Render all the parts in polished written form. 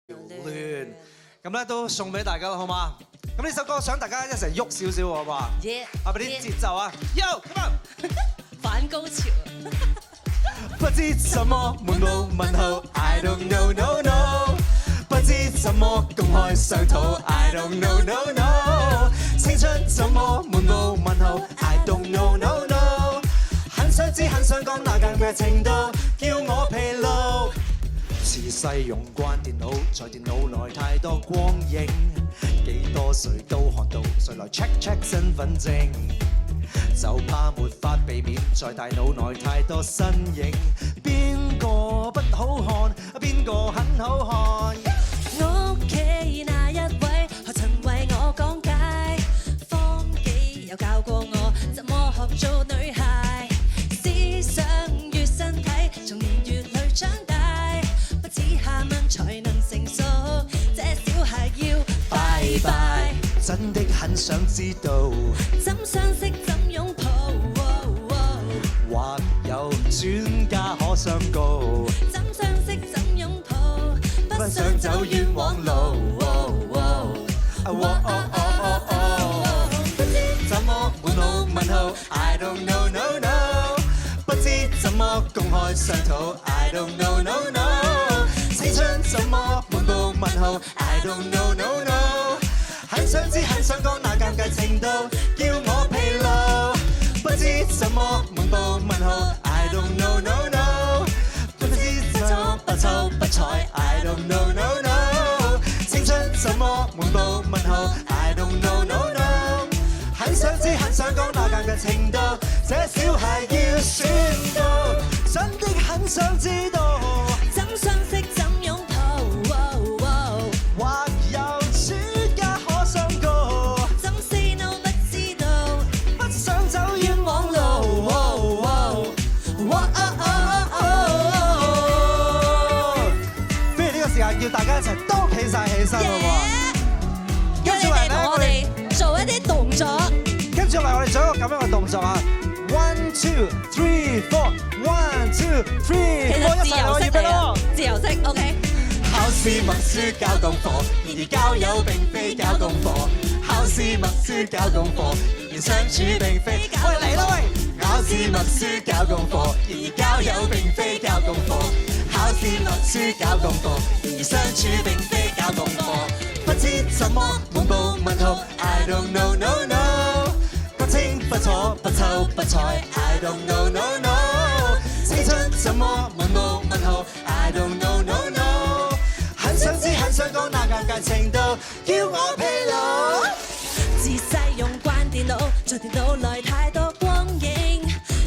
亂，咁咧都送俾大家啦，好嘛？咁呢首歌想大家一齊喐少少，好唔好啊？啊，俾啲節奏啊 ，Yo，come on！ 反高潮。不知怎麼滿布問號 ，I don't know no no。不知怎麼公開商討 ，I don't know no no。青春怎麼滿布問號 ，I don't know no no。很想知很想講那間嘅程度，叫我疲勞。自細用慣電腦，在電腦內太多光影，幾多誰都看到，誰來 check check 身份證？就怕沒法避免，在大腦內太多身影，邊個不好看，邊個很好看。屋企那一位，何曾為我講解？方幾有教過我，怎麼學做女孩？思想越身體，從年月裏長大，不止下問才能成熟，這小孩要拜拜。真的很想知道，怎相識怎擁抱，或有專家可相告。怎相識怎擁抱，不想走冤枉路。不知怎麼滿腦問號 ，I don't know no no。不知怎麼公開商討 ，I don't know no no。青春怎麼滿布問號 ，I don't know no no。很想知很想講那尷尬程度，叫我疲勞。不知怎麼滿布問號 ，I don't know no no。不知怎麼不瞅不睬 ，I don't know no no。青春怎麼滿布問號 ，I don't know no no。很想知很想講那尷尬程度，這小孩要宣告，真的很想知道。怎相識怎擁抱，或有專家可相告，怎 say no 不知道，不想走冤枉路。不如呢個時間叫大家一齊都企晒起身，好唔好啊？跟住嚟同我哋做一啲動作，跟住嚟我哋做一個咁樣嘅動作啊 ！1 2 3 4 1 2 3 4，其實自由式嚟啊，自由式 OK。考試默書交功課，然而交友並非交功課。考試默書交功課，然而相處並非。喂嚟啦喂！考試默書交功課，然而交友並非交功課。考試默書交功課，然而相處並非交功課。不知怎麼滿布問號 ，I don't know no no。不清不楚不臭不睬 ，I don't know no no。青春怎麼滿布問號 ，I don't know no no。很想知很想講那尷尬程度，叫我疲勞。自細用慣電腦，在電腦內太多光影，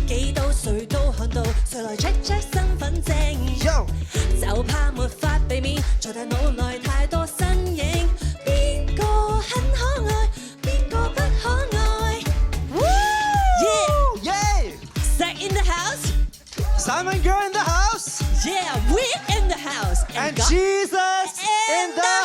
幾多誰都看到，誰來 check check 身份證？ Yo 就怕沒法避免，在大腦內太多身影，邊個很可愛，邊個不可愛 Yeah？Zack in the house, Simon Girl in the house yeah, we in the house, and Jesus in the